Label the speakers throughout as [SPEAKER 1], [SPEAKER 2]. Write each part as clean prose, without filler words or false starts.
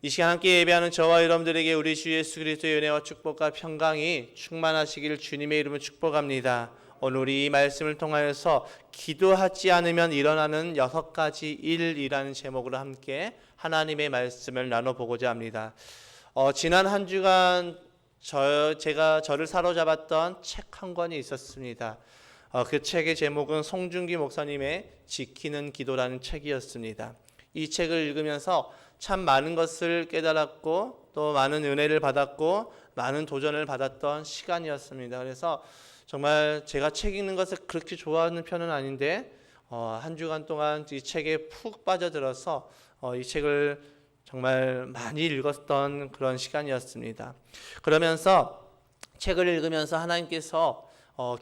[SPEAKER 1] 이 시간 함께 예배하는 저와 여러분들에게 우리 주 예수 그리스도의 은혜와 축복과 평강이 충만하시기를 주님의 이름으로 축복합니다. 오늘 우리 이 말씀을 통하여서 기도하지 않으면 일어나는 6가지 일이라는 제목으로 함께 하나님의 말씀을 나눠보고자 합니다. 지난 한 주간 제가 저를 사로잡았던 책 한 권이 있었습니다. 그 책의 제목은 송중기 목사님의 지키는 기도라는 책이었습니다. 이 책을 읽으면서 참 많은 것을 깨달았고 또 많은 은혜를 받았고 많은 도전을 받았던 시간이었습니다. 그래서 정말 제가 책 읽는 것을 그렇게 좋아하는 편은 아닌데 한 주간 동안 이 책에 푹 빠져들어서 이 책을 정말 많이 읽었던 그런 시간이었습니다. 그러면서 책을 읽으면서 하나님께서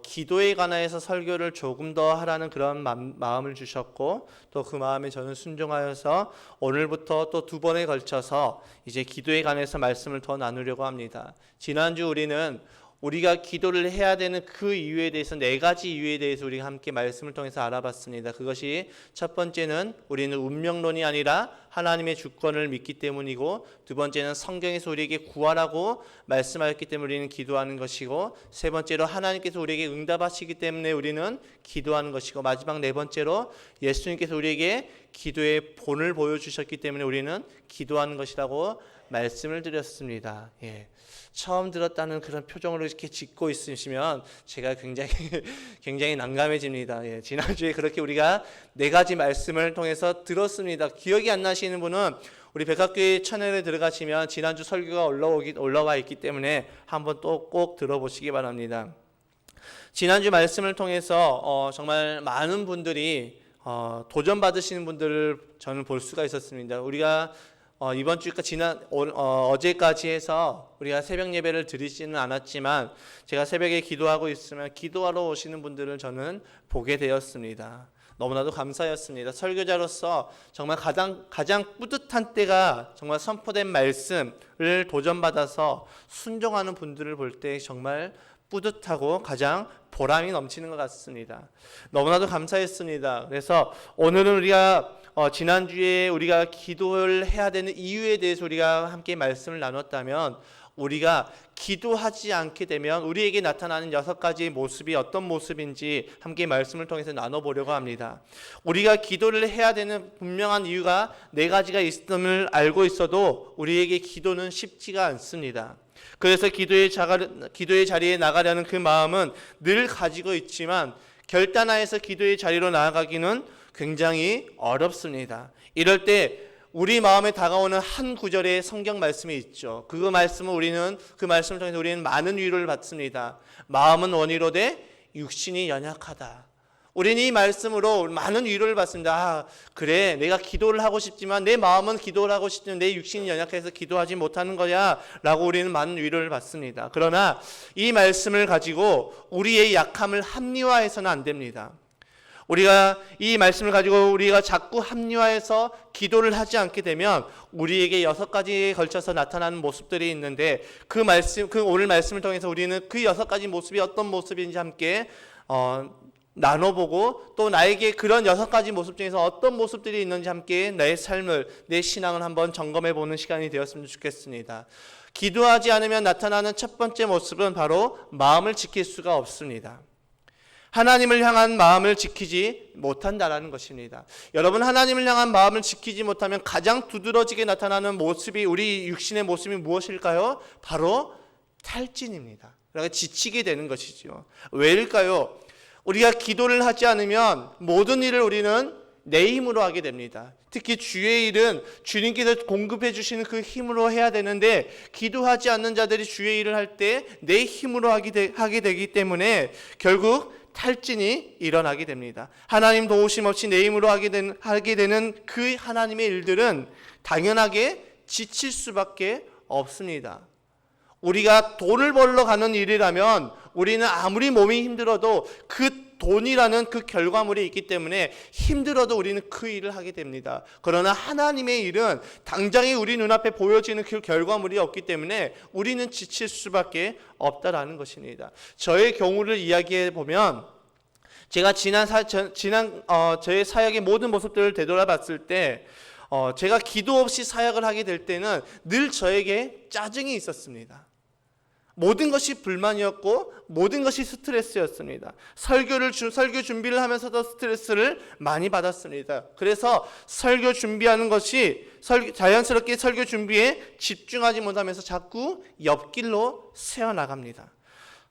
[SPEAKER 1] 기도에 관하여서 설교를 조금 더 하라는 그런 마음을 주셨고 또 그 마음에 저는 순종하여서 오늘부터 또 2번에 걸쳐서 이제 기도에 관해서 말씀을 더 나누려고 합니다. 지난주 우리가 기도를 해야 되는 그 이유에 대해서 4가지 이유에 대해서 우리가 함께 말씀을 통해서 알아봤습니다. 그것이 첫 번째는 우리는 운명론이 아니라 하나님의 주권을 믿기 때문이고, 두 번째는 성경에서 우리에게 구하라고 말씀하였기 때문에 우리는 기도하는 것이고, 세 번째로 하나님께서 우리에게 응답하시기 때문에 우리는 기도하는 것이고, 마지막 4번째로 예수님께서 우리에게 기도의 본을 보여주셨기 때문에 우리는 기도하는 것이라고 말씀을 드렸습니다. 처음 들었다는 그런 표정으로 이렇게 짓고 있으시면 제가 굉장히 난감해집니다. 지난주에 그렇게 우리가 4가지 말씀을 통해서 들었습니다. 기억이 안 나시는 분은 우리 백학교회 채널에 들어가시면 지난주 설교가 올라와 있기 때문에 한번 또 꼭 들어보시기 바랍니다. 지난주 말씀을 통해서 정말 많은 분들이 도전 받으시는 분들을 저는 볼 수가 있었습니다. 우리가 이번 주가 어제까지 해서 우리가 새벽 예배를 드리지는 않았지만 제가 새벽에 기도하고 있으면 기도하러 오시는 분들을 저는 보게 되었습니다. 너무나도 감사였습니다. 설교자로서 정말 가장 뿌듯한 때가 정말 선포된 말씀을 도전받아서 순종하는 분들을 볼 때 정말 뿌듯하고 가장 보람이 넘치는 것 같습니다. 너무나도 감사했습니다. 그래서 오늘은 우리가 지난주에 우리가 기도를 해야 되는 이유에 대해서 우리가 함께 말씀을 나눴다면, 우리가 기도하지 않게 되면 우리에게 나타나는 6가지의 모습이 어떤 모습인지 함께 말씀을 통해서 나눠보려고 합니다. 우리가 기도를 해야 되는 분명한 이유가 4가지가 있음을 알고 있어도 우리에게 기도는 쉽지가 않습니다. 그래서 기도의 자리에 나가려는 그 마음은 늘 가지고 있지만 결단하여서 기도의 자리로 나아가기는 굉장히 어렵습니다. 이럴 때 우리 마음에 다가오는 한 구절의 성경 말씀이 있죠. 그 말씀을 통해서 우리는 많은 위로를 받습니다. 마음은 원이로되 육신이 연약하다. 우리는 이 말씀으로 많은 위로를 받습니다. 그래, 내가 기도를 하고 싶지만 내 마음은 기도를 하고 싶지만 내 육신이 연약해서 기도하지 못하는 거야 라고 우리는 많은 위로를 받습니다. 그러나 이 말씀을 가지고 우리의 약함을 합리화해서는 안 됩니다. 우리가 이 말씀을 가지고 우리가 자꾸 합리화해서 기도를 하지 않게 되면 우리에게 6가지에 걸쳐서 나타나는 모습들이 있는데 그 오늘 말씀을 통해서 우리는 그 6가지 모습이 어떤 모습인지 함께 나눠보고, 또 나에게 그런 6가지 모습 중에서 어떤 모습들이 있는지 함께 내 신앙을 한번 점검해보는 시간이 되었으면 좋겠습니다. 기도하지 않으면 나타나는 첫 번째 모습은 바로 마음을 지킬 수가 없습니다. 하나님을 향한 마음을 지키지 못한다라는 것입니다. 여러분, 하나님을 향한 마음을 지키지 못하면 가장 두드러지게 나타나는 모습이, 우리 육신의 모습이 무엇일까요? 바로 탈진입니다. 그러니까 지치게 되는 것이죠. 왜일까요? 우리가 기도를 하지 않으면 모든 일을 우리는 내 힘으로 하게 됩니다. 특히 주의 일은 주님께서 공급해 주시는 그 힘으로 해야 되는데, 기도하지 않는 자들이 주의 일을 할 때 내 힘으로 하게 되기 때문에 결국 탈진이 일어나게 됩니다. 하나님 도우심 없이 내 힘으로 하게 되는 그 하나님의 일들은 당연하게 지칠 수밖에 없습니다. 우리가 돈을 벌러 가는 일이라면 우리는 아무리 몸이 힘들어도 그 돈이라는 그 결과물이 있기 때문에 힘들어도 우리는 그 일을 하게 됩니다. 그러나 하나님의 일은 당장에 우리 눈앞에 보여지는 그 결과물이 없기 때문에 우리는 지칠 수밖에 없다라는 것입니다. 저의 경우를 이야기해 보면, 제가 저의 사역의 모든 모습들을 되돌아봤을 때 제가 기도 없이 사역을 하게 될 때는 늘 저에게 짜증이 있었습니다. 모든 것이 불만이었고 모든 것이 스트레스였습니다. 설교 준비를 하면서도 스트레스를 많이 받았습니다. 그래서 설교 준비하는 것이 자연스럽게 설교 준비에 집중하지 못하면서 자꾸 옆길로 새어나갑니다.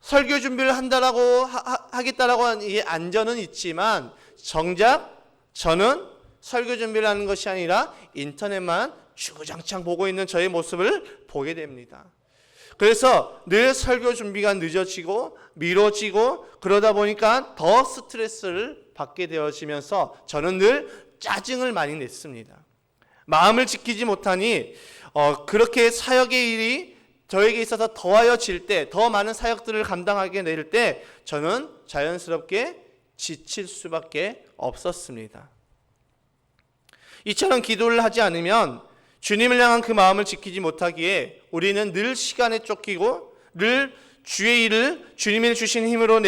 [SPEAKER 1] 설교 준비를 하겠다라고 하는 이 안전은 있지만 정작 저는 설교 준비를 하는 것이 아니라 인터넷만 주구장창 보고 있는 저의 모습을 보게 됩니다. 그래서 늘 설교 준비가 늦어지고 미뤄지고 그러다 보니까 더 스트레스를 받게 되어지면서 저는 늘 짜증을 많이 냈습니다. 마음을 지키지 못하니 그렇게 사역의 일이 저에게 있어서 더하여질 때, 더 많은 사역들을 감당하게 될 때 저는 자연스럽게 지칠 수밖에 없었습니다. 이처럼 기도를 하지 않으면 주님을 향한 그 마음을 지키지 못하기에 우리는 늘 시간에 쫓기고 늘 주의 일을 주님을 주신 힘으로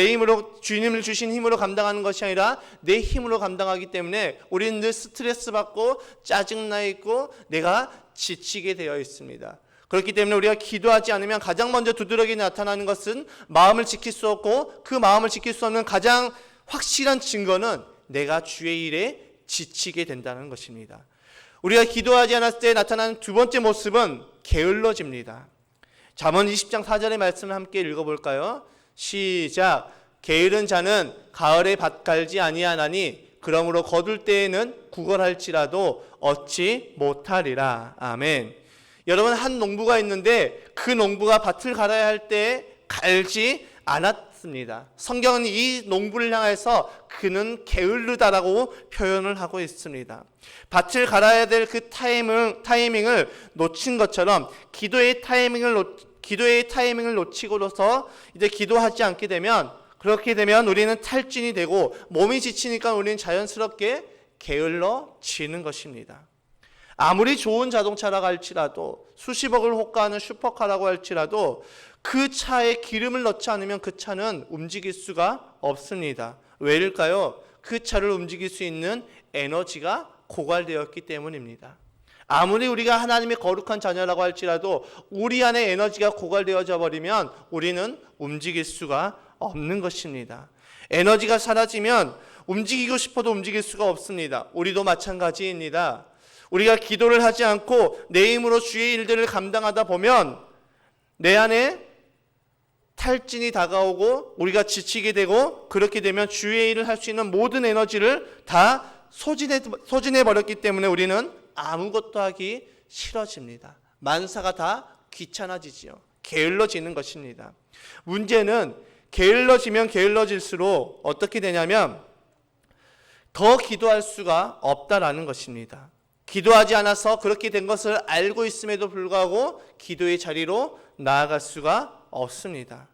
[SPEAKER 1] 주님을 주신 힘으로 감당하는 것이 아니라 내 힘으로 감당하기 때문에 우리는 늘 스트레스 받고 짜증나 있고 내가 지치게 되어 있습니다. 그렇기 때문에 우리가 기도하지 않으면 가장 먼저 두드러기 나타나는 것은 마음을 지킬 수 없고 그 마음을 지킬 수 없는 가장 확실한 증거는 내가 주의 일에 지치게 된다는 것입니다. 우리가 기도하지 않았을 때 나타나는 두 번째 모습은 게을러집니다. 잠언 20장 4절의 말씀을 함께 읽어볼까요? 시작. 게으른 자는 가을에 밭 갈지 아니하나니 그러므로 거둘 때에는 구걸할지라도 얻지 못하리라. 아멘. 여러분, 한 농부가 있는데 그 농부가 밭을 갈아야 할 때 갈지 않았습니다. 성경은 이 농부를 향해서 그는 게으르다라고 표현을 하고 있습니다. 밭을 갈아야 될 그 타이밍을 놓친 것처럼 기도의 타이밍을 놓치고서 이제 기도하지 않게 되면 그렇게 되면 우리는 탈진이 되고 몸이 지치니까 우리는 자연스럽게 게을러지는 것입니다. 아무리 좋은 자동차라고 할지라도 수십억을 호가하는 슈퍼카라고 할지라도 그 차에 기름을 넣지 않으면 그 차는 움직일 수가 없습니다. 왜일까요? 그 차를 움직일 수 있는 에너지가 고갈되었기 때문입니다. 아무리 우리가 하나님의 거룩한 자녀라고 할지라도 우리 안에 에너지가 고갈되어져 버리면 우리는 움직일 수가 없는 것입니다. 에너지가 사라지면 움직이고 싶어도 움직일 수가 없습니다. 우리도 마찬가지입니다. 우리가 기도를 하지 않고 내 힘으로 주의 일들을 감당하다 보면 내 안에 탈진이 다가오고 우리가 지치게 되고 그렇게 되면 주의 일을 할 수 있는 모든 에너지를 다 소진해 버렸기 때문에 우리는 아무것도 하기 싫어집니다. 만사가 다 귀찮아지지요. 게을러지는 것입니다. 문제는 게을러지면 게을러질수록 어떻게 되냐면 더 기도할 수가 없다라는 것입니다. 기도하지 않아서 그렇게 된 것을 알고 있음에도 불구하고 기도의 자리로 나아갈 수가 없습니다.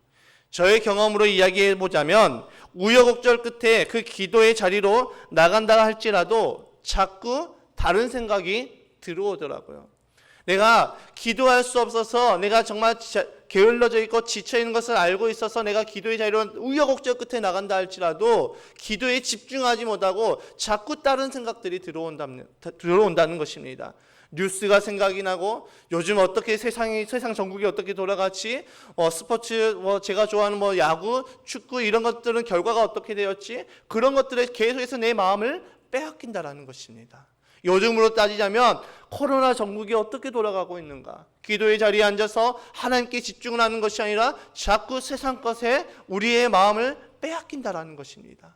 [SPEAKER 1] 저의 경험으로 이야기해 보자면 우여곡절 끝에 그 기도의 자리로 나간다 할지라도 자꾸 다른 생각이 들어오더라고요. 내가 기도할 수 없어서 내가 정말 게을러져 있고 지쳐 있는 것을 알고 있어서 내가 기도의 자리로 우여곡절 끝에 나간다 할지라도 기도에 집중하지 못하고 자꾸 다른 생각들이 들어온다는 것입니다. 뉴스가 생각이 나고 요즘 어떻게 세상 전국이 어떻게 돌아가지, 스포츠, 제가 좋아하는 야구, 축구 이런 것들은 결과가 어떻게 되었지, 그런 것들에 계속해서 내 마음을 빼앗긴다라는 것입니다. 요즘으로 따지자면 코로나 전국이 어떻게 돌아가고 있는가, 기도의 자리에 앉아서 하나님께 집중을 하는 것이 아니라 자꾸 세상 것에 우리의 마음을 빼앗긴다라는 것입니다.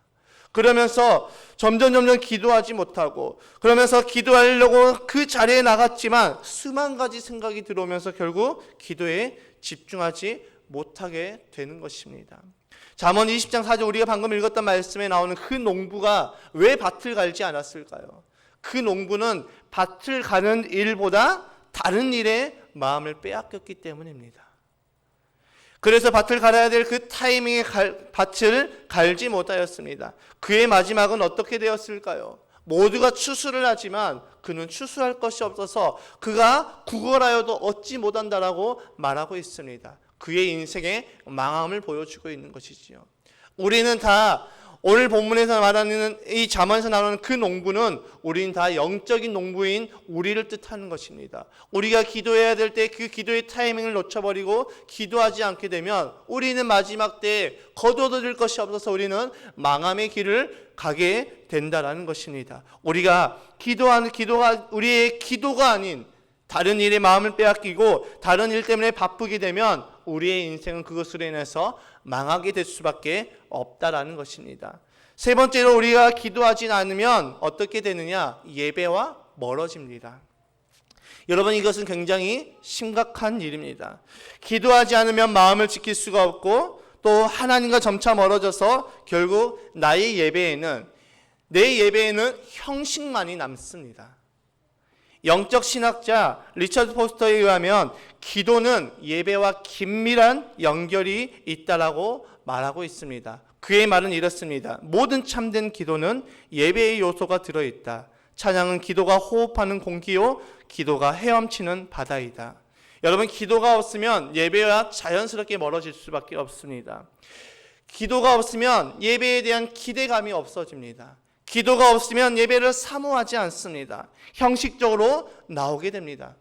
[SPEAKER 1] 그러면서 점점 기도하지 못하고, 그러면서 기도하려고 그 자리에 나갔지만 수만 가지 생각이 들어오면서 결국 기도에 집중하지 못하게 되는 것입니다. 잠언 20장 4절 우리가 방금 읽었던 말씀에 나오는 그 농부가 왜 밭을 갈지 않았을까요? 그 농부는 밭을 가는 일보다 다른 일에 마음을 빼앗겼기 때문입니다. 그래서 밭을 갈아야 될 그 타이밍에 밭을 갈지 못하였습니다. 그의 마지막은 어떻게 되었을까요? 모두가 추수를 하지만 그는 추수할 것이 없어서 그가 구걸하여도 얻지 못한다라고 말하고 있습니다. 그의 인생의 망함을 보여주고 있는 것이지요. 우리는 다 오늘 본문에서 말하는 이 잠언에서 나오는 그 농부는 우리는 다 영적인 농부인 우리를 뜻하는 것입니다. 우리가 기도해야 될 때 그 기도의 타이밍을 놓쳐버리고 기도하지 않게 되면 우리는 마지막 때에 거둬들일 것이 없어서 우리는 망함의 길을 가게 된다라는 것입니다. 우리가 기도가 우리의 기도가 아닌 다른 일에 마음을 빼앗기고 다른 일 때문에 바쁘게 되면 우리의 인생은 그것으로 인해서 망하게 될 수밖에 없다라는 것입니다. 세 번째로 우리가 기도하지 않으면 어떻게 되느냐? 예배와 멀어집니다. 여러분, 이것은 굉장히 심각한 일입니다. 기도하지 않으면 마음을 지킬 수가 없고 또 하나님과 점차 멀어져서 결국 내 예배에는 형식만이 남습니다. 영적 신학자 리처드 포스터에 의하면 기도는 예배와 긴밀한 연결이 있다라고 말하고 있습니다. 그의 말은 이렇습니다. 모든 참된 기도는 예배의 요소가 들어있다. 찬양은 기도가 호흡하는 공기요, 기도가 헤엄치는 바다이다. 여러분, 기도가 없으면 예배와 자연스럽게 멀어질 수밖에 없습니다. 기도가 없으면 예배에 대한 기대감이 없어집니다. 기도가 없으면 예배를 사모하지 않습니다. 형식적으로 나오게 됩니다.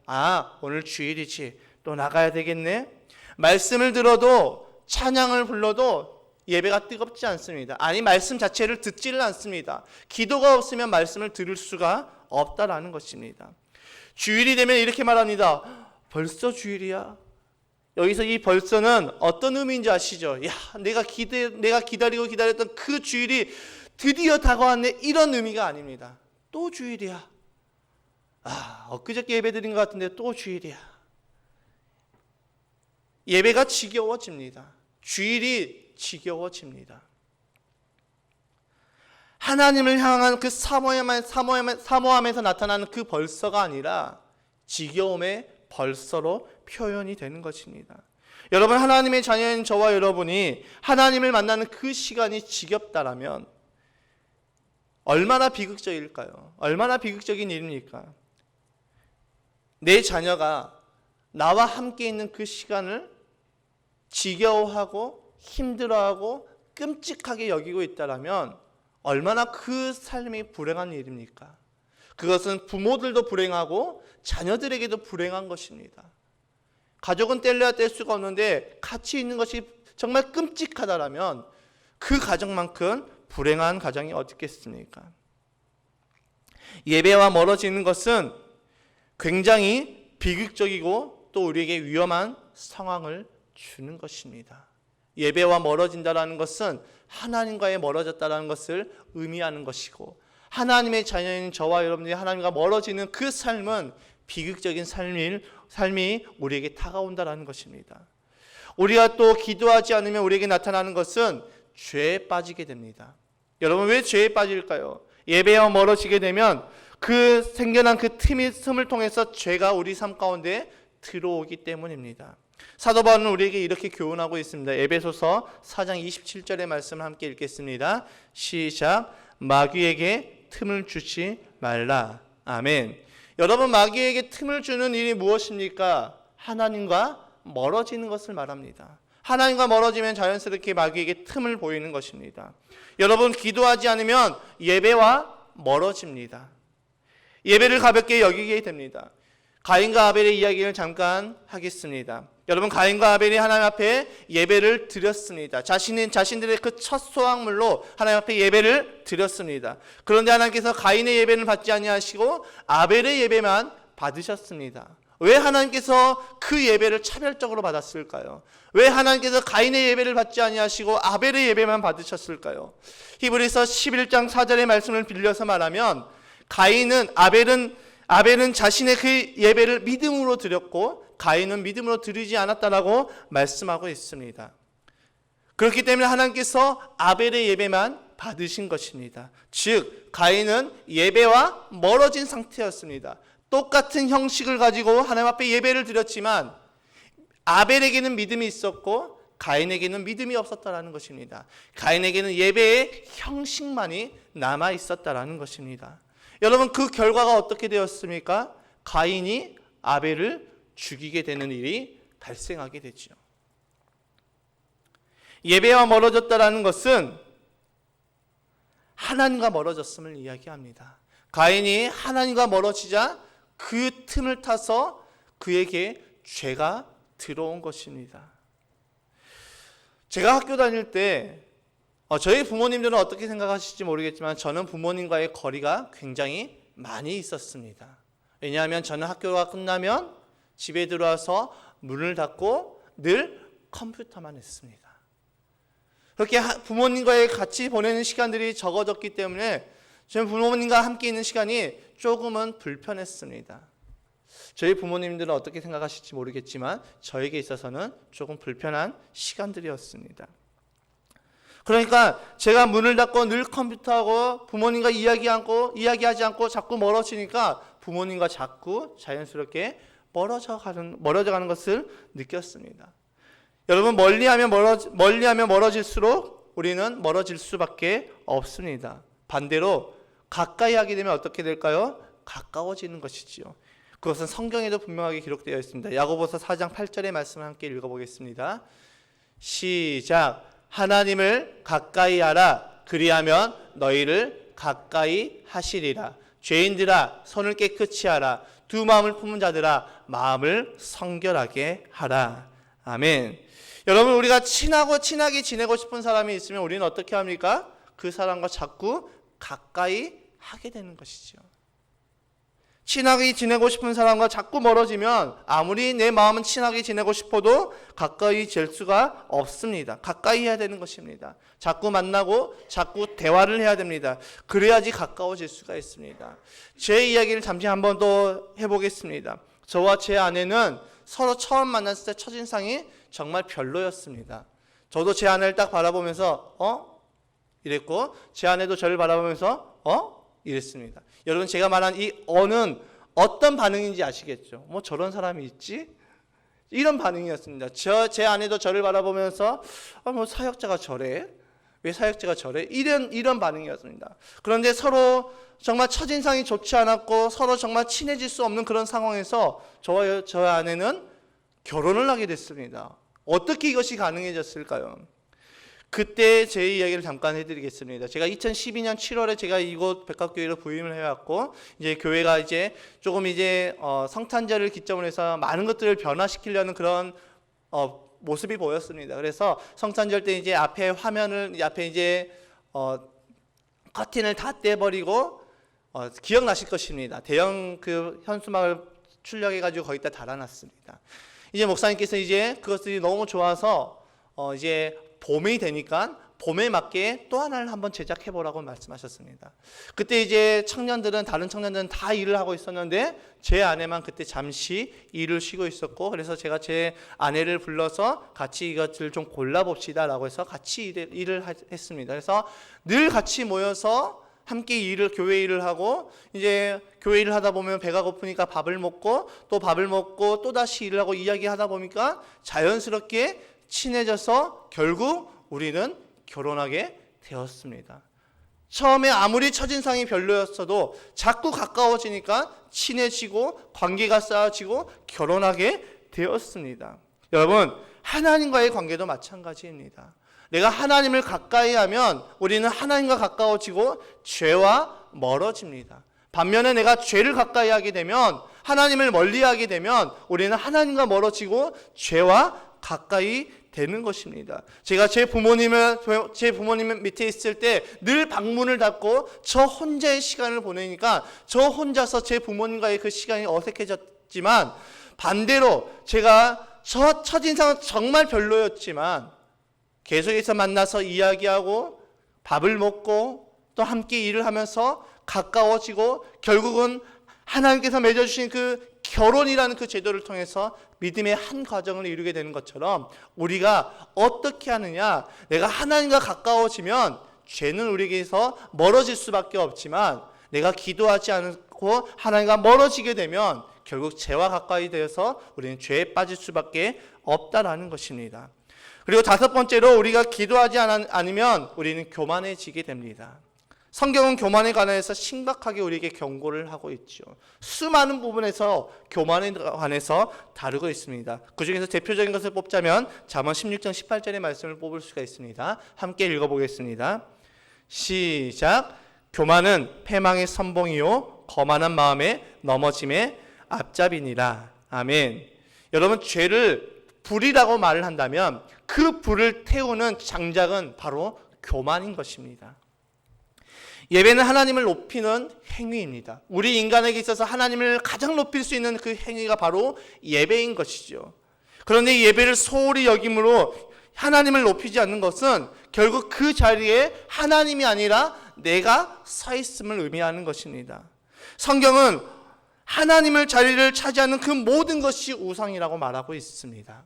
[SPEAKER 1] 오늘 주일이지, 또 나가야 되겠네. 말씀을 들어도, 찬양을 불러도 예배가 뜨겁지 않습니다. 아니, 말씀 자체를 듣지를 않습니다. 기도가 없으면 말씀을 들을 수가 없다라는 것입니다. 주일이 되면 이렇게 말합니다. 벌써 주일이야? 여기서 이 벌써는 어떤 의미인지 아시죠? 내가 기다리고 기다렸던 그 주일이 드디어 다가왔네, 이런 의미가 아닙니다. 또 주일이야. 엊그저께 예배 드린 것 같은데 또 주일이야. 예배가 지겨워집니다. 주일이 지겨워집니다. 하나님을 향한 그 사모함에서 나타나는 그 벌써가 아니라 지겨움의 벌써로 표현이 되는 것입니다. 여러분, 하나님의 자녀인 저와 여러분이 하나님을 만나는 그 시간이 지겹다라면 얼마나 비극적일까요? 얼마나 비극적인 일입니까? 내 자녀가 나와 함께 있는 그 시간을 지겨워하고 힘들어하고 끔찍하게 여기고 있다라면 얼마나 그 삶이 불행한 일입니까? 그것은 부모들도 불행하고 자녀들에게도 불행한 것입니다. 가족은 뗄래야 뗄 수가 없는데 같이 있는 것이 정말 끔찍하다라면 그 가정만큼 불행한 가정이 어디 있겠습니까? 예배와 멀어지는 것은 굉장히 비극적이고 또 우리에게 위험한 상황을 주는 것입니다. 예배와 멀어진다라는 것은 하나님과의 멀어졌다라는 것을 의미하는 것이고, 하나님의 자녀인 저와 여러분들이 하나님과 멀어지는 그 삶은 비극적인 삶이 우리에게 다가온다라는 것입니다. 우리가 또 기도하지 않으면 우리에게 나타나는 것은 죄에 빠지게 됩니다. 여러분, 왜 죄에 빠질까요? 예배와 멀어지게 되면 그 생겨난 그 틈을 통해서 죄가 우리 삶 가운데 들어오기 때문입니다. 사도 바울은 우리에게 이렇게 교훈하고 있습니다. 에베소서 4장 27절의 말씀을 함께 읽겠습니다. 시작. 마귀에게 틈을 주지 말라. 아멘. 여러분, 마귀에게 틈을 주는 일이 무엇입니까? 하나님과 멀어지는 것을 말합니다. 하나님과 멀어지면 자연스럽게 마귀에게 틈을 보이는 것입니다. 여러분, 기도하지 않으면 예배와 멀어집니다. 예배를 가볍게 여기게 됩니다. 가인과 아벨의 이야기를 잠깐 하겠습니다. 여러분, 가인과 아벨이 하나님 앞에 예배를 드렸습니다. 자신들의 그 첫 소확물로 하나님 앞에 예배를 드렸습니다. 그런데 하나님께서 가인의 예배는 받지 아니하시고 아벨의 예배만 받으셨습니다. 왜 하나님께서 그 예배를 차별적으로 받았을까요? 왜 하나님께서 가인의 예배를 받지 아니하시고 아벨의 예배만 받으셨을까요? 히브리서 11장 4절의 말씀을 빌려서 말하면 아벨은 자신의 그 예배를 믿음으로 드렸고 가인은 믿음으로 드리지 않았다라고 말씀하고 있습니다. 그렇기 때문에 하나님께서 아벨의 예배만 받으신 것입니다. 즉, 가인은 예배와 멀어진 상태였습니다. 똑같은 형식을 가지고 하나님 앞에 예배를 드렸지만 아벨에게는 믿음이 있었고 가인에게는 믿음이 없었다라는 것입니다. 가인에게는 예배의 형식만이 남아 있었다라는 것입니다. 여러분, 그 결과가 어떻게 되었습니까? 가인이 아벨을 죽이게 되는 일이 발생하게 되죠. 예배와 멀어졌다라는 것은 하나님과 멀어졌음을 이야기합니다. 가인이 하나님과 멀어지자 그 틈을 타서 그에게 죄가 들어온 것입니다. 제가 학교 다닐 때 저희 부모님들은 어떻게 생각하실지 모르겠지만 저는 부모님과의 거리가 굉장히 많이 있었습니다. 왜냐하면 저는 학교가 끝나면 집에 들어와서 문을 닫고 늘 컴퓨터만 했습니다. 그렇게 부모님과의 같이 보내는 시간들이 적어졌기 때문에 저는 부모님과 함께 있는 시간이 조금은 불편했습니다. 저희 부모님들은 어떻게 생각하실지 모르겠지만 저에게 있어서는 조금 불편한 시간들이었습니다. 그러니까 제가 문을 닫고 늘 컴퓨터하고 부모님과 이야기하지 않고 자꾸 멀어지니까 부모님과 자꾸 자연스럽게 멀어져 가는 것을 느꼈습니다. 여러분, 멀리하면 멀어질수록 우리는 멀어질 수밖에 없습니다. 반대로 가까이 하게 되면 어떻게 될까요? 가까워지는 것이지요. 그것은 성경에도 분명하게 기록되어 있습니다. 야고보서 4장 8절의 말씀을 함께 읽어보겠습니다. 시작. 하나님을 가까이 하라. 그리하면 너희를 가까이 하시리라. 죄인들아, 손을 깨끗이 하라. 두 마음을 품은 자들아, 마음을 성결하게 하라. 아멘. 여러분, 우리가 친하게 지내고 싶은 사람이 있으면 우리는 어떻게 합니까? 그 사람과 자꾸 가까이 하게 되는 것이죠. 친하게 지내고 싶은 사람과 자꾸 멀어지면 아무리 내 마음은 친하게 지내고 싶어도 가까이 질 수가 없습니다. 가까이 해야 되는 것입니다. 자꾸 만나고 자꾸 대화를 해야 됩니다. 그래야지 가까워질 수가 있습니다. 제 이야기를 잠시 한 번 더 해보겠습니다. 저와 제 아내는 서로 처음 만났을 때 첫인상이 정말 별로였습니다. 저도 제 아내를 딱 바라보면서 이랬고 제 아내도 저를 바라보면서 이랬습니다. 여러분, 제가 말한 이 어는 어떤 반응인지 아시겠죠? 뭐 저런 사람이 있지? 이런 반응이었습니다. 제 아내도 저를 바라보면서 뭐 사역자가 저래? 왜 사역자가 저래? 이런 반응이었습니다. 그런데 서로 정말 첫인상이 좋지 않았고 서로 정말 친해질 수 없는 그런 상황에서 저와 저 아내는 결혼을 하게 됐습니다. 어떻게 이것이 가능해졌을까요? 그때 제 이야기를 잠깐 해드리겠습니다. 제가 2012년 7월에 제가 이곳 백합교회로 부임을 해왔고, 이제 교회가 이제 조금 성탄절을 기점으로 해서 많은 것들을 변화시키려는 그런 모습이 보였습니다. 그래서 성탄절 때 이제 앞에 커튼을 다 떼버리고, 기억나실 것입니다. 대형 그 현수막을 출력해가지고 거기다 달아놨습니다. 이제 목사님께서 이제 그것들이 너무 좋아서 이제 봄이 되니까 봄에 맞게 또 하나를 한번 제작해 보라고 말씀하셨습니다. 그때 이제 다른 청년들은 다 일을 하고 있었는데 제 아내만 그때 잠시 일을 쉬고 있었고, 그래서 제가 제 아내를 불러서 같이 이것을 좀 골라봅시다라고 해서 같이 일을 했습니다. 그래서 늘 같이 모여서 함께 교회 일을 하고, 이제 교회 일을 하다 보면 배가 고프니까 밥을 먹고 또 다시 일을 하고 이야기하다 보니까 자연스럽게 친해져서 결국 우리는 결혼하게 되었습니다. 처음에 아무리 첫인상이 별로였어도 자꾸 가까워지니까 친해지고 관계가 쌓여지고 결혼하게 되었습니다. 여러분, 하나님과의 관계도 마찬가지입니다. 내가 하나님을 가까이 하면 우리는 하나님과 가까워지고 죄와 멀어집니다. 반면에 내가 죄를 가까이 하게 되면, 하나님을 멀리하게 되면 우리는 하나님과 멀어지고 죄와 가까이 되는 것입니다. 제가 제 부모님 밑에 있을 때 늘 방문을 닫고 저 혼자의 시간을 보내니까 저 혼자서 제 부모님과의 그 시간이 어색해졌지만, 반대로 제가 저 첫인상은 정말 별로였지만 계속해서 만나서 이야기하고 밥을 먹고 또 함께 일을 하면서 가까워지고 결국은 하나님께서 맺어주신 그 결혼이라는 그 제도를 통해서 믿음의 한 과정을 이루게 되는 것처럼, 우리가 어떻게 하느냐, 내가 하나님과 가까워지면 죄는 우리에게서 멀어질 수밖에 없지만, 내가 기도하지 않고 하나님과 멀어지게 되면 결국 죄와 가까이 되어서 우리는 죄에 빠질 수밖에 없다라는 것입니다. 그리고 다섯 번째로, 우리가 기도하지 않으면 우리는 교만해지게 됩니다. 성경은 교만에 관해서 심각하게 우리에게 경고를 하고 있죠. 수많은 부분에서 교만에 관해서 다루고 있습니다. 그 중에서 대표적인 것을 뽑자면 잠언 16장 18절의 말씀을 뽑을 수가 있습니다. 함께 읽어보겠습니다. 시작. 교만은 패망의 선봉이요 거만한 마음에 넘어짐의 앞잡이니라. 아멘. 여러분, 죄를 불이라고 말을 한다면 그 불을 태우는 장작은 바로 교만인 것입니다. 예배는 하나님을 높이는 행위입니다. 우리 인간에게 있어서 하나님을 가장 높일 수 있는 그 행위가 바로 예배인 것이죠. 그런데 예배를 소홀히 여김으로 하나님을 높이지 않는 것은 결국 그 자리에 하나님이 아니라 내가 서 있음을 의미하는 것입니다. 성경은 하나님을 자리를 차지하는 그 모든 것이 우상이라고 말하고 있습니다.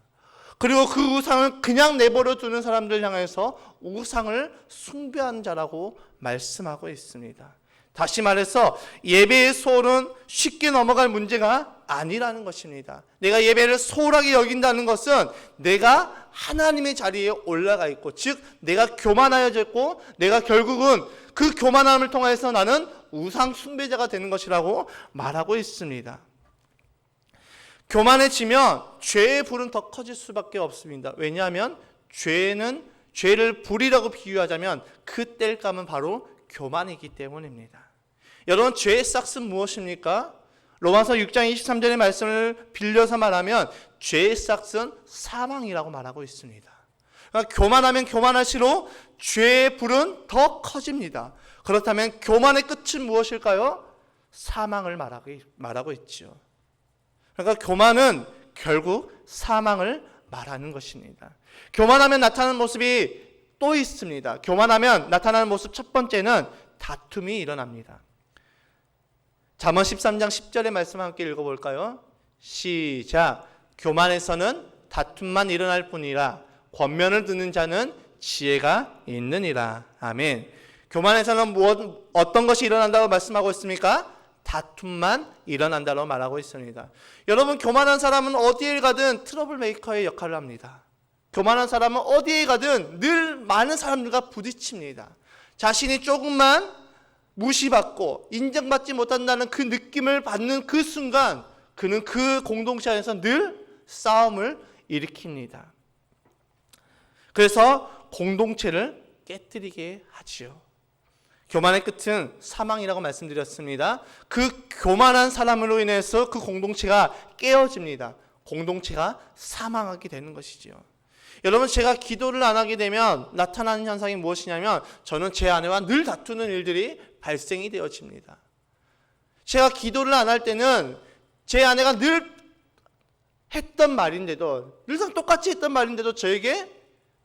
[SPEAKER 1] 그리고 그 우상을 그냥 내버려 두는 사람들 향해서 우상을 숭배하는 자라고 말씀하고 있습니다. 다시 말해서 예배의 소홀은 쉽게 넘어갈 문제가 아니라는 것입니다. 내가 예배를 소홀하게 여긴다는 것은 내가 하나님의 자리에 올라가 있고, 즉 내가 교만하여졌고, 내가 결국은 그 교만함을 통해서 나는 우상 숭배자가 되는 것이라고 말하고 있습니다. 교만해지면 죄의 불은 더 커질 수밖에 없습니다. 왜냐하면 죄를 불이라고 비유하자면 그 땔감은 바로 교만이기 때문입니다. 여러분, 죄의 싹은 무엇입니까? 로마서 6장 23절의 말씀을 빌려서 말하면 죄의 싹은 사망이라고 말하고 있습니다. 그러니까 교만하면 교만할수록 죄의 불은 더 커집니다. 그렇다면 교만의 끝은 무엇일까요? 사망을 말하고 있죠. 그러니까 교만은 결국 사망을 말하는 것입니다. 교만하면 나타나는 모습이 또 있습니다. 교만하면 나타나는 모습 첫 번째는 다툼이 일어납니다. 잠언 13장 10절의 말씀 함께 읽어볼까요? 시작. 교만에서는 다툼만 일어날 뿐이라 권면을 듣는 자는 지혜가 있느니라. 아멘. 교만에서는 어떤 것이 일어난다고 말씀하고 있습니까? 다툼만 일어난다고 말하고 있습니다. 여러분, 교만한 사람은 어디에 가든 트러블 메이커의 역할을 합니다. 교만한 사람은 어디에 가든 늘 많은 사람들과 부딪힙니다. 자신이 조금만 무시받고 인정받지 못한다는 그 느낌을 받는 그 순간 그는 그 공동체 안에서 늘 싸움을 일으킵니다. 그래서 공동체를 깨뜨리게 하지요. 교만의 끝은 사망이라고 말씀드렸습니다. 그 교만한 사람으로 인해서 그 공동체가 깨어집니다. 공동체가 사망하게 되는 것이지요. 여러분, 제가 기도를 안 하게 되면 나타나는 현상이 무엇이냐면 저는 제 아내와 늘 다투는 일들이 발생이 되어집니다. 제가 기도를 안 할 때는 제 아내가 늘 했던 말인데도, 늘상 똑같이 했던 말인데도 저에게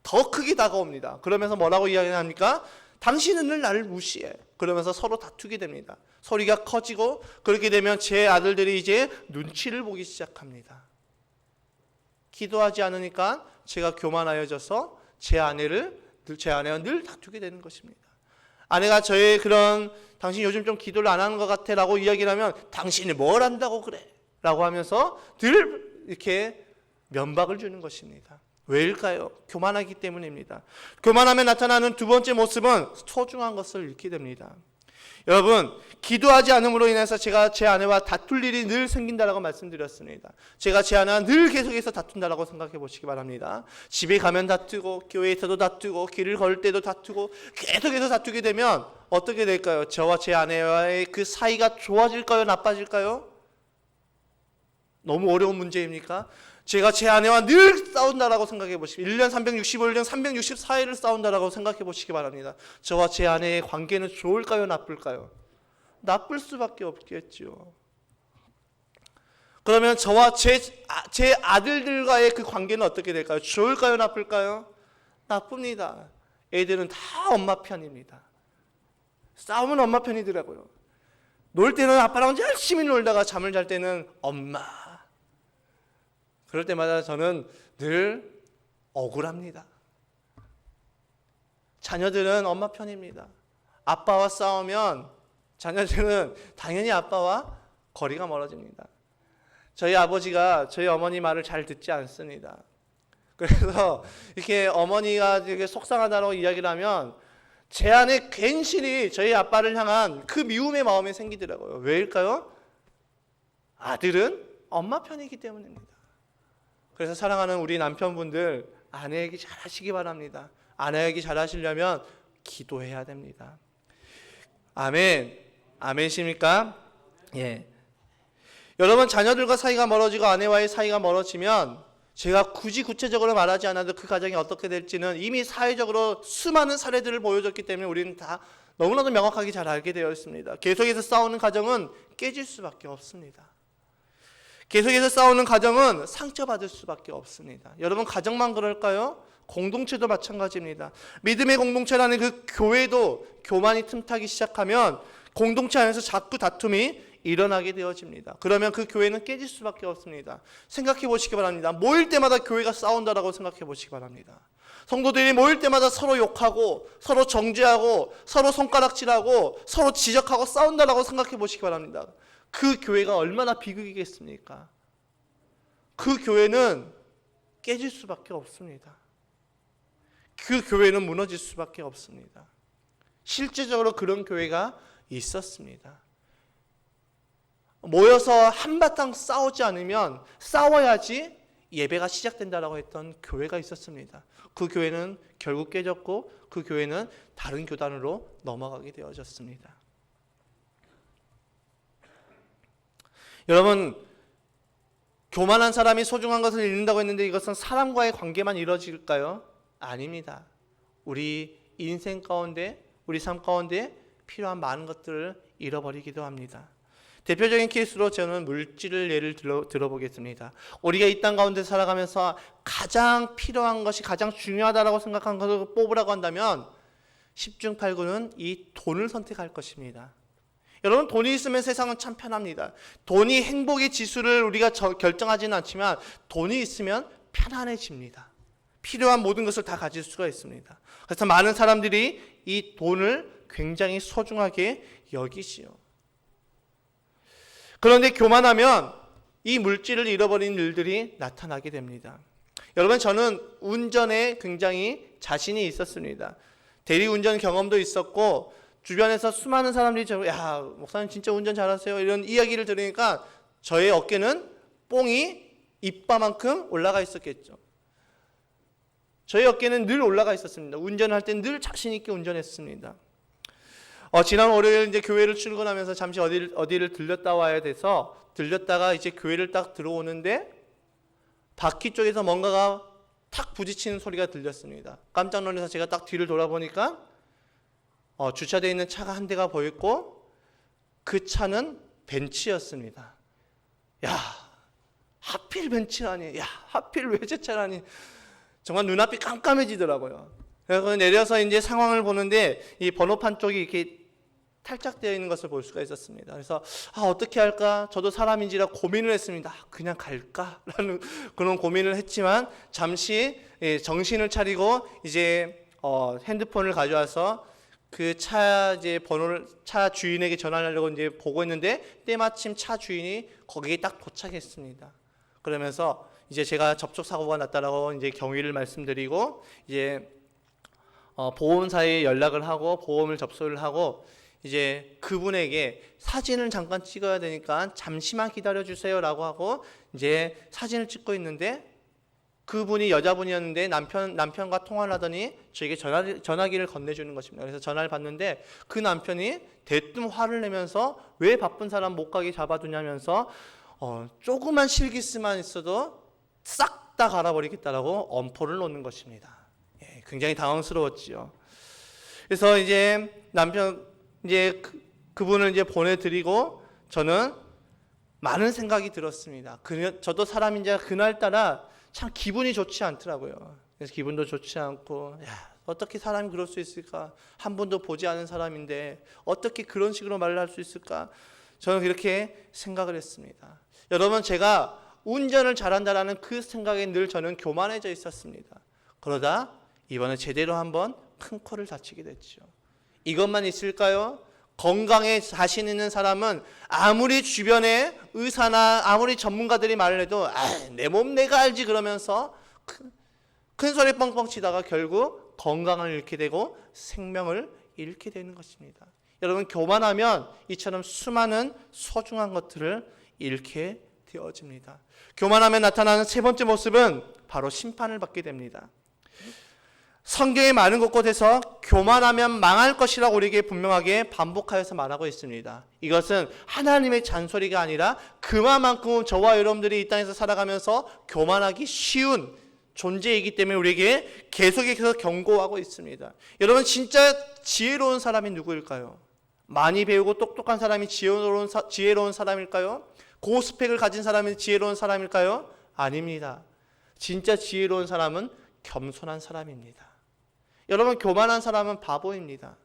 [SPEAKER 1] 더 크게 다가옵니다. 그러면서 뭐라고 이야기합니까? 당신은 늘 나를 무시해. 그러면서 서로 다투게 됩니다. 소리가 커지고, 그렇게 되면 제 아들들이 이제 눈치를 보기 시작합니다. 기도하지 않으니까 제가 교만하여져서 제 아내와 늘 다투게 되는 것입니다. 아내가 저의 그런 당신 요즘 좀 기도를 안 하는 것 같아 라고 이야기를 하면 당신이 뭘 안다고 그래 라고 하면서 늘 이렇게 면박을 주는 것입니다. 왜일까요? 교만하기 때문입니다. 교만하면 나타나는 두 번째 모습은 소중한 것을 잃게 됩니다. 여러분, 기도하지 않음으로 인해서 제가 제 아내와 다툴 일이 늘 생긴다라고 말씀드렸습니다. 제가 제 아내와 늘 계속해서 다툰다라고 생각해 보시기 바랍니다. 집에 가면 다투고, 교회에서도 다투고, 길을 걸을 때도 다투고, 계속해서 다투게 되면 어떻게 될까요? 저와 제 아내와의 그 사이가 좋아질까요? 나빠질까요? 너무 어려운 문제입니까? 제가 제 아내와 늘 싸운다라고 생각해 보시기, 1년 365일, 364일을 싸운다라고 생각해 보시기 바랍니다. 저와 제 아내의 관계는 좋을까요? 나쁠까요? 나쁠 수밖에 없겠죠. 그러면 저와 제 아들들과의 그 관계는 어떻게 될까요? 좋을까요? 나쁠까요? 나쁩니다. 애들은 다 엄마 편입니다. 싸우면 엄마 편이더라고요. 놀 때는 아빠랑 열심히 놀다가 잠을 잘 때는 엄마. 그럴 때마다 저는 늘 억울합니다. 자녀들은 엄마 편입니다. 아빠와 싸우면 자녀들은 당연히 아빠와 거리가 멀어집니다. 저희 아버지가 저희 어머니 말을 잘 듣지 않습니다. 그래서 이렇게 어머니가 되게 속상하다고 이야기를 하면 제 안에 괜시리 저희 아빠를 향한 그 미움의 마음이 생기더라고요. 왜일까요? 아들은 엄마 편이기 때문입니다. 그래서 사랑하는 우리 남편분들, 아내 얘기 잘하시기 바랍니다. 아내 얘기 잘하시려면 기도해야 됩니다. 아멘. 아멘이십니까? 예. 여러분, 자녀들과 사이가 멀어지고 아내와의 사이가 멀어지면 제가 굳이 구체적으로 말하지 않아도 그 가정이 어떻게 될지는 이미 사회적으로 수많은 사례들을 보여줬기 때문에 우리는 다 너무나도 명확하게 잘 알게 되어 있습니다. 계속해서 싸우는 가정은 깨질 수밖에 없습니다. 계속해서 싸우는 가정은 상처받을 수밖에 없습니다. 여러분, 가정만 그럴까요? 공동체도 마찬가지입니다. 믿음의 공동체라는 그 교회도 교만이 틈타기 시작하면 공동체 안에서 자꾸 다툼이 일어나게 되어집니다. 그러면 그 교회는 깨질 수밖에 없습니다. 생각해 보시기 바랍니다. 모일 때마다 교회가 싸운다라고 생각해 보시기 바랍니다. 성도들이 모일 때마다 서로 욕하고 서로 정죄하고 서로 손가락질하고 서로 지적하고 싸운다라고 생각해 보시기 바랍니다. 그 교회가 얼마나 비극이겠습니까? 그 교회는 깨질 수밖에 없습니다. 그 교회는 무너질 수밖에 없습니다. 실제적으로 그런 교회가 있었습니다. 모여서 한바탕 싸우지 않으면 싸워야지 예배가 시작된다라고 했던 교회가 있었습니다. 그 교회는 결국 깨졌고 그 교회는 다른 교단으로 넘어가게 되어졌습니다. 여러분, 교만한 사람이 소중한 것을 잃는다고 했는데 이것은 사람과의 관계만 이루어질까요? 아닙니다. 우리 인생 가운데, 우리 삶 가운데 필요한 많은 것들을 잃어버리기도 합니다. 대표적인 케이스로 저는 물질을 예를 들어보겠습니다. 우리가 이 땅 가운데 살아가면서 가장 필요한 것이 가장 중요하다고 생각한 것을 뽑으라고 한다면 10중 8구는 이 돈을 선택할 것입니다. 여러분, 돈이 있으면 세상은 참 편합니다. 돈이 행복의 지수를 우리가 결정하지는 않지만 돈이 있으면 편안해집니다. 필요한 모든 것을 다 가질 수가 있습니다. 그래서 많은 사람들이 이 돈을 굉장히 소중하게 여기지요. 그런데 교만하면 이 물질을 잃어버린 일들이 나타나게 됩니다. 여러분, 저는 운전에 굉장히 자신이 있었습니다. 대리운전 경험도 있었고 주변에서 수많은 사람들이 야, 목사님 진짜 운전 잘하세요 이런 이야기를 들으니까 저의 어깨는 뽕이 이빠만큼 올라가 있었겠죠. 저희 어깨는 늘 올라가 있었습니다. 운전할 때 늘 자신 있게 운전했습니다. 지난 월요일 이제 교회를 출근하면서 잠시 어디를 들렸다 와야 돼서 들렸다가 이제 교회를 딱 들어오는데 바퀴 쪽에서 뭔가가 탁 부딪히는 소리가 들렸습니다. 깜짝 놀라서 제가 딱 뒤를 돌아보니까 주차되어 있는 차가 한 대가 보였고 그 차는 벤츠였습니다. 야, 하필 벤츠라니, 야, 하필 외제차라니, 정말 눈앞이 깜깜해지더라고요. 그래서 내려서 이제 상황을 보는데 이 번호판 쪽이 이렇게 탈착되어 있는 것을 볼 수가 있었습니다. 그래서 어떻게 할까? 저도 사람인지라 고민을 했습니다. 그냥 갈까라는 그런 고민을 했지만 잠시 정신을 차리고 이제 핸드폰을 가져와서 그 차 이제 번호를 차 주인에게 전화하려고 이제 보고 있는데 때마침 차 주인이 거기에 딱 도착했습니다. 그러면서 이제 제가 접촉 사고가 났다라고 이제 경위를 말씀드리고 이제 보험사에 연락을 하고 보험을 접수를 하고 이제 그분에게 사진을 잠깐 찍어야 되니까 잠시만 기다려 주세요라고 하고 이제 사진을 찍고 있는데 그분이 여자분이었는데 남편과 통화를 하더니 저에게 전화기를 건네주는 것입니다. 그래서 전화를 받는데 그 남편이 대뜸 화를 내면서 왜 바쁜 사람 못 가게 잡아두냐면서 조그만 실기스만 있어도 싹 다 갈아버리겠다라고 엄포를 놓는 것입니다. 예, 굉장히 당황스러웠지요. 그래서 이제 그분을 이제 보내드리고 저는 많은 생각이 들었습니다. 저도 사람인지 그날따라 참 기분이 좋지 않더라고요. 그래서 기분도 좋지 않고, 야, 어떻게 사람이 그럴 수 있을까? 한 번도 보지 않은 사람인데 어떻게 그런 식으로 말을 할 수 있을까? 저는 그렇게 생각을 했습니다. 여러분, 제가 운전을 잘한다라는 그 생각에 늘 저는 교만해져 있었습니다. 그러다 이번에 제대로 한번 큰 코를 다치게 됐죠. 이것만 있을까요? 건강에 자신 있는 사람은 아무리 주변에 의사나 아무리 전문가들이 말을 해도 내 몸 내가 알지 그러면서 큰 소리 뻥뻥 치다가 결국 건강을 잃게 되고 생명을 잃게 되는 것입니다. 여러분, 교만하면 이처럼 수많은 소중한 것들을 잃게 되어집니다. 교만하면 나타나는 세 번째 모습은 바로 심판을 받게 됩니다. 성경의 많은 곳곳에서 교만하면 망할 것이라고 우리에게 분명하게 반복하여서 말하고 있습니다. 이것은 하나님의 잔소리가 아니라 그만큼 저와 여러분들이 이 땅에서 살아가면서 교만하기 쉬운 존재이기 때문에 우리에게 계속해서 경고하고 있습니다. 여러분, 진짜 지혜로운 사람이 누구일까요? 많이 배우고 똑똑한 사람이 지혜로운 사람일까요? 고스펙을 가진 사람이 지혜로운 사람일까요? 아닙니다. 진짜 지혜로운 사람은 겸손한 사람입니다. 여러분, 교만한 사람은 바보입니다.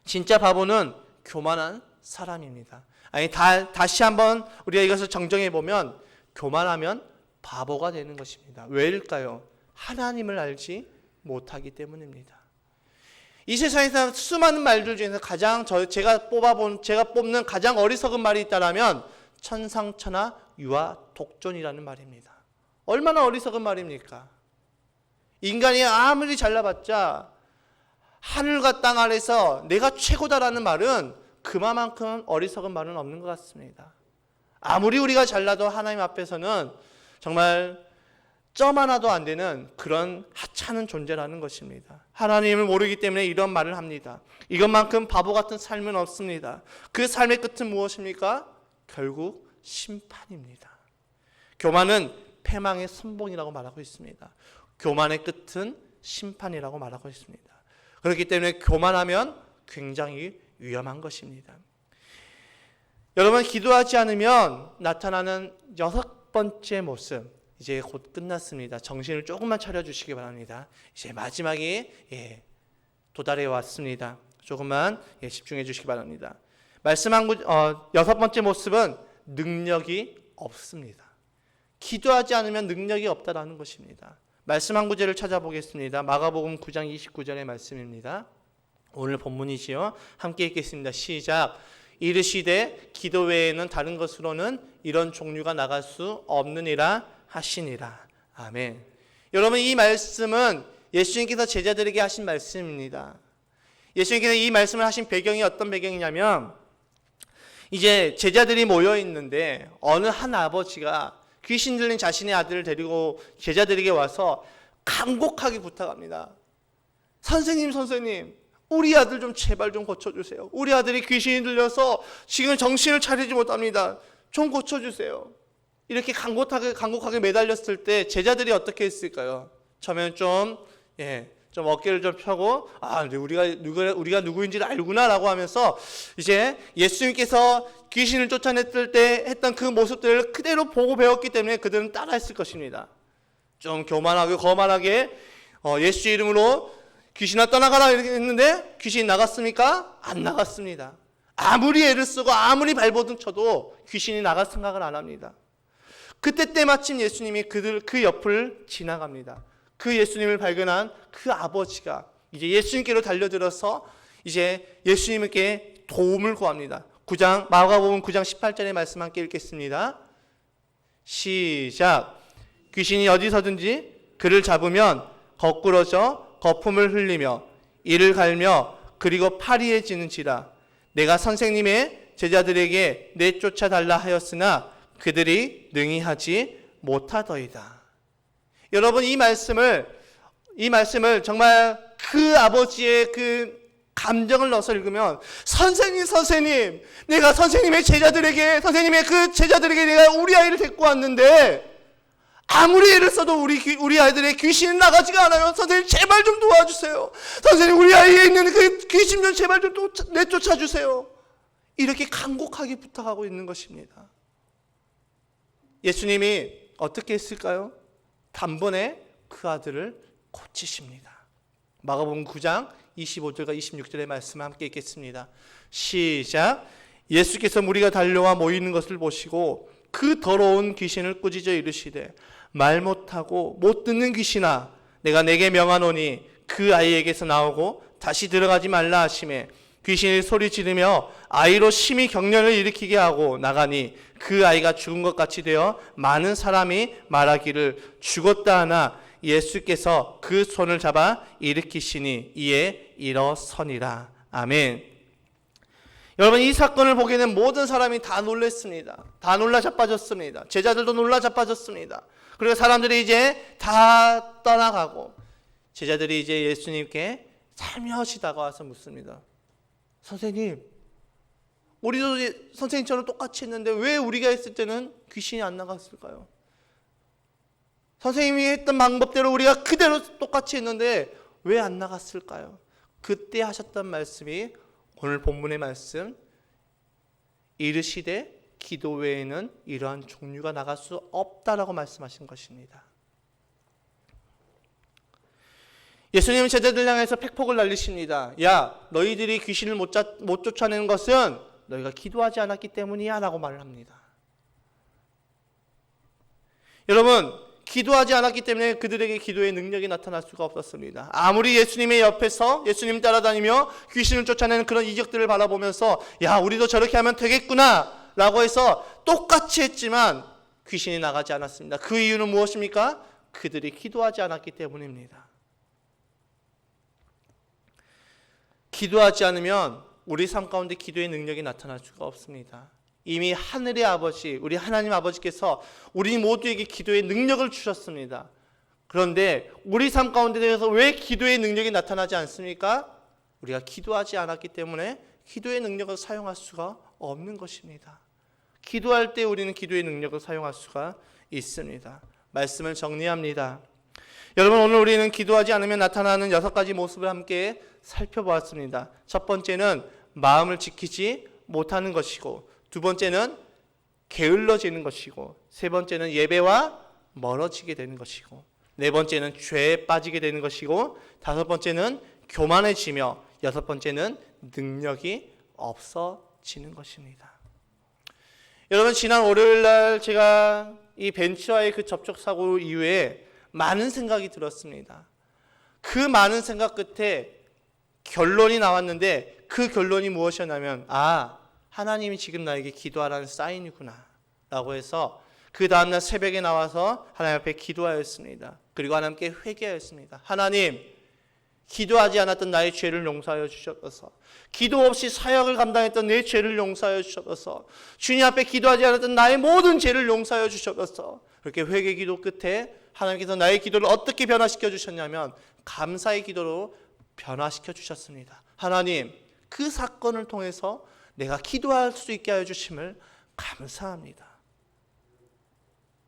[SPEAKER 1] 진짜 바보는 교만한 사람입니다. 아니, 다시 한번 우리가 이것을 정정해 보면 교만하면 바보가 되는 것입니다. 왜일까요? 하나님을 알지 못하기 때문입니다. 이 세상에서 수많은 말들 중에서 제가 뽑는 가장 어리석은 말이 있다라면 천상천하 유아 독존이라는 말입니다. 얼마나 어리석은 말입니까? 인간이 아무리 잘나봤자 하늘과 땅 아래서 내가 최고다라는 말은 그만큼 어리석은 말은 없는 것 같습니다. 아무리 우리가 잘나도 하나님 앞에서는 정말 점 하나도 안 되는 그런 하찮은 존재라는 것입니다. 하나님을 모르기 때문에 이런 말을 합니다. 이것만큼 바보 같은 삶은 없습니다. 그 삶의 끝은 무엇입니까? 결국 심판입니다. 교만은 패망의 선봉이라고 말하고 있습니다. 교만의 끝은 심판이라고 말하고 있습니다. 그렇기 때문에 교만하면 굉장히 위험한 것입니다. 여러분, 기도하지 않으면 나타나는 6번째 모습, 이제 곧 끝났습니다. 정신을 조금만 차려주시기 바랍니다. 이제 마지막에 도달해 왔습니다. 조금만 집중해 주시기 바랍니다. 말씀한 6번째 모습은 능력이 없습니다. 기도하지 않으면 능력이 없다라는 것입니다. 말씀 한 구절을 찾아보겠습니다. 마가복음 9장 29절의 말씀입니다. 오늘 본문이지요. 함께 읽겠습니다. 시작. 이르시되 기도 외에는 다른 것으로는 이런 종류가 나갈 수 없느니라 하시니라. 아멘. 여러분, 이 말씀은 예수님께서 제자들에게 하신 말씀입니다. 예수님께서 이 말씀을 하신 배경이 어떤 배경이냐면, 이제 제자들이 모여 있는데 어느 한 아버지가 귀신 들린 자신의 아들을 데리고 제자들에게 와서 간곡하게 부탁합니다. 선생님, 우리 아들 좀 제발 좀 고쳐주세요. 우리 아들이 귀신이 들려서 지금 정신을 차리지 못합니다. 좀 고쳐주세요. 이렇게 간곡하게 매달렸을 때 제자들이 어떻게 했을까요? 처음엔 좀 어깨를 좀 펴고, 우리가 누구인지를 알구나라고 하면서 이제 예수님께서 귀신을 쫓아냈을 때 했던 그 모습들을 그대로 보고 배웠기 때문에 그들은 따라했을 것입니다. 좀 교만하게 거만하게 예수 이름으로 귀신아 떠나가라 이렇게 했는데 귀신이 나갔습니까? 안 나갔습니다. 아무리 애를 쓰고 아무리 발버둥 쳐도 귀신이 나갈 생각을 안 합니다. 그때 때마침 예수님이 그 옆을 지나갑니다. 그 예수님을 발견한 그 아버지가 이제 예수님께로 달려들어서 이제 예수님께 도움을 구합니다. 마가복음 9장 18절의 말씀 함께 읽겠습니다. 시작. 귀신이 어디서든지 그를 잡으면 거꾸러져 거품을 흘리며 이를 갈며 그리고 파리해지는지라. 내가 선생님의 제자들에게 내쫓아 달라 하였으나 그들이 능히 하지 못하더이다. 여러분, 이 말씀을 정말 그 아버지의 그 감정을 넣어서 읽으면 선생님, 내가 선생님의 그 제자들에게 내가 우리 아이를 데리고 왔는데 아무리 애를 써도 우리 아이들의 귀신이 나가지가 않아요. 선생님, 제발 좀 도와주세요. 선생님, 우리 아이에 있는 그 귀신 좀 제발 좀 내쫓아 주세요. 이렇게 간곡하게 부탁하고 있는 것입니다. 예수님이 어떻게 했을까요? 단번에 그 아들을 고치십니다. 마가복음 9장 25절과 26절의 말씀 함께 읽겠습니다. 시작. 예수께서 무리가 달려와 모이는 것을 보시고 그 더러운 귀신을 꾸짖어 이르시되 말 못하고 못 듣는 귀신아, 내가 내게 명하노니 그 아이에게서 나오고 다시 들어가지 말라 하시매 귀신이 소리 지르며 아이로 심히 경련을 일으키게 하고 나가니 그 아이가 죽은 것 같이 되어 많은 사람이 말하기를 죽었다 하나 예수께서 그 손을 잡아 일으키시니 이에 일어서니라. 아멘. 여러분, 이 사건을 보게 된 모든 사람이 다 놀랐습니다. 다 놀라 자빠졌습니다. 제자들도 놀라 자빠졌습니다. 그리고 사람들이 이제 다 떠나가고 제자들이 이제 예수님께 살며시 다가와서 묻습니다. 선생님, 우리도 선생님처럼 똑같이 했는데 왜 우리가 했을 때는 귀신이 안 나갔을까요? 선생님이 했던 방법대로 우리가 그대로 똑같이 했는데 왜 안 나갔을까요? 그때 하셨던 말씀이 오늘 본문의 말씀, 이르시되 기도 외에는 이러한 종류가 나갈 수 없다라고 말씀하신 것입니다. 예수님은 제자들 향해서 팩폭을 날리십니다. 야, 너희들이 귀신을 못 쫓아내는 것은 너희가 기도하지 않았기 때문이야 라고 말을 합니다. 여러분, 기도하지 않았기 때문에 그들에게 기도의 능력이 나타날 수가 없었습니다. 아무리 예수님의 옆에서 예수님 따라다니며 귀신을 쫓아내는 그런 이적들을 바라보면서 야, 우리도 저렇게 하면 되겠구나 라고 해서 똑같이 했지만 귀신이 나가지 않았습니다. 그 이유는 무엇입니까? 그들이 기도하지 않았기 때문입니다. 기도하지 않으면 우리 삶 가운데 기도의 능력이 나타날 수가 없습니다. 이미 하늘의 아버지, 우리 하나님 아버지께서 우리 모두에게 기도의 능력을 주셨습니다. 그런데 우리 삶 가운데 대해서 왜 기도의 능력이 나타나지 않습니까? 우리가 기도하지 않았기 때문에 기도의 능력을 사용할 수가 없는 것입니다. 기도할 때 우리는 기도의 능력을 사용할 수가 있습니다. 말씀을 정리합니다. 여러분, 오늘 우리는 기도하지 않으면 나타나는 6가지 모습을 함께 살펴보았습니다. 첫 번째는 마음을 지키지 못하는 것이고, 두 번째는 게을러지는 것이고, 세 번째는 예배와 멀어지게 되는 것이고, 네 번째는 죄에 빠지게 되는 것이고, 다섯 번째는 교만해지며, 여섯 번째는 능력이 없어지는 것입니다. 여러분, 지난 월요일 날 제가 이 벤츠와의 그 접촉 사고 이후에 많은 생각이 들었습니다. 그 많은 생각 끝에 결론이 나왔는데 그 결론이 무엇이었냐면, 하나님이 지금 나에게 기도하라는 사인이구나 라고 해서 그 다음날 새벽에 나와서 하나님 앞에 기도하였습니다. 그리고 하나님께 회개하였습니다. 하나님, 기도하지 않았던 나의 죄를 용서하여 주셔서, 기도 없이 사역을 감당했던 내 죄를 용서하여 주셔서, 주님 앞에 기도하지 않았던 나의 모든 죄를 용서하여 주셔서, 그렇게 회개 기도 끝에 하나님께서 나의 기도를 어떻게 변화시켜 주셨냐면 감사의 기도로 변화시켜 주셨습니다. 하나님, 그 사건을 통해서 내가 기도할 수 있게 하여 주심을 감사합니다.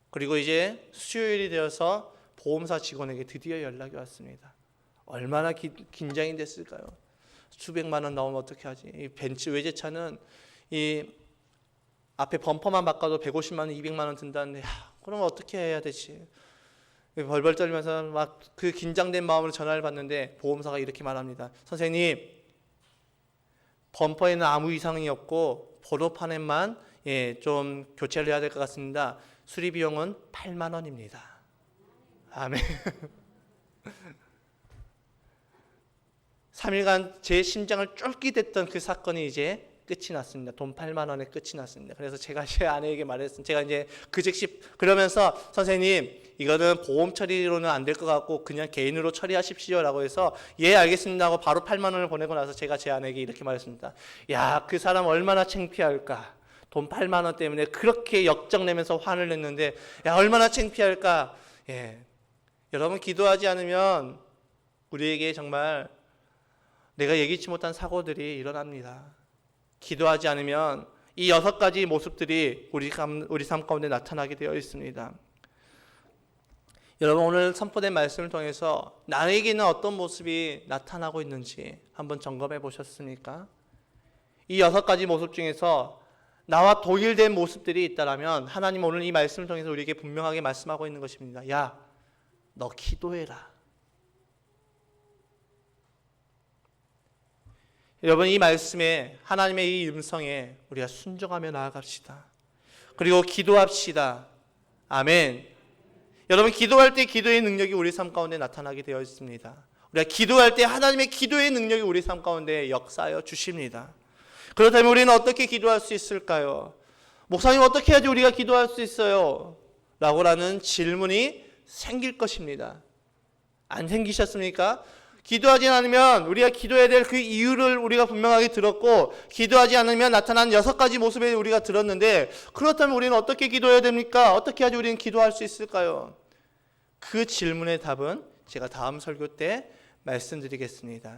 [SPEAKER 1] 그리고 이제 수요일이 되어서 보험사 직원에게 드디어 연락이 왔습니다. 얼마나 긴장이 됐을까요? 수백만 원 나오면 어떻게 하지? 이 벤츠 외제차는 이 앞에 범퍼만 바꿔도 150만 원, 200만 원 든다는데, 그럼 어떻게 해야 되지? 벌벌 떨면서 막 그 긴장된 마음으로 전화를 받는데 보험사가 이렇게 말합니다. 선생님, 범퍼에는 아무 이상이 없고 번호판에만 좀 교체를 해야 될 것 같습니다. 수리 비용은 8만 원입니다. 아멘. 3일간 제 심장을 쫄깃했던 그 사건이 이제 끝이 났습니다. 돈 8만 원에 끝이 났습니다. 그래서 제가 제 아내에게 말했습니다. 제가 이제 그 즉시 그러면서 선생님, 이거는 보험 처리로는 안 될 것 같고 그냥 개인으로 처리하십시오라고 해서 예, 알겠습니다 하고 바로 8만 원을 보내고 나서 제가 제 아내에게 이렇게 말했습니다. 야, 그 사람 얼마나 창피할까. 돈 8만 원 때문에 그렇게 역정내면서 화를 냈는데, 야, 얼마나 창피할까. 예. 여러분, 기도하지 않으면 우리에게 정말 내가 예기치 못한 사고들이 일어납니다. 기도하지 않으면 이 6가지 모습들이 우리 삶 가운데 나타나게 되어 있습니다. 여러분, 오늘 선포된 말씀을 통해서 나에게는 어떤 모습이 나타나고 있는지 한번 점검해 보셨습니까? 이 6가지 모습 중에서 나와 동일된 모습들이 있다면 하나님 오늘 이 말씀을 통해서 우리에게 분명하게 말씀하고 있는 것입니다. 야, 너 기도해라. 여러분, 이 말씀에, 하나님의 이 음성에 우리가 순종하며 나아갑시다. 그리고 기도합시다. 아멘. 여러분, 기도할 때 기도의 능력이 우리 삶 가운데 나타나게 되어 있습니다. 우리가 기도할 때 하나님의 기도의 능력이 우리 삶 가운데 역사하여 주십니다. 그렇다면 우리는 어떻게 기도할 수 있을까요? 목사님, 어떻게 해야지 우리가 기도할 수 있어요? 라고라는 질문이 생길 것입니다. 안 생기셨습니까? 기도하지 않으면 우리가 기도해야 될 그 이유를 우리가 분명하게 들었고, 기도하지 않으면 나타난 6가지 모습을 우리가 들었는데, 그렇다면 우리는 어떻게 기도해야 됩니까? 어떻게 하지 우리는 기도할 수 있을까요? 그 질문의 답은 제가 다음 설교 때 말씀드리겠습니다.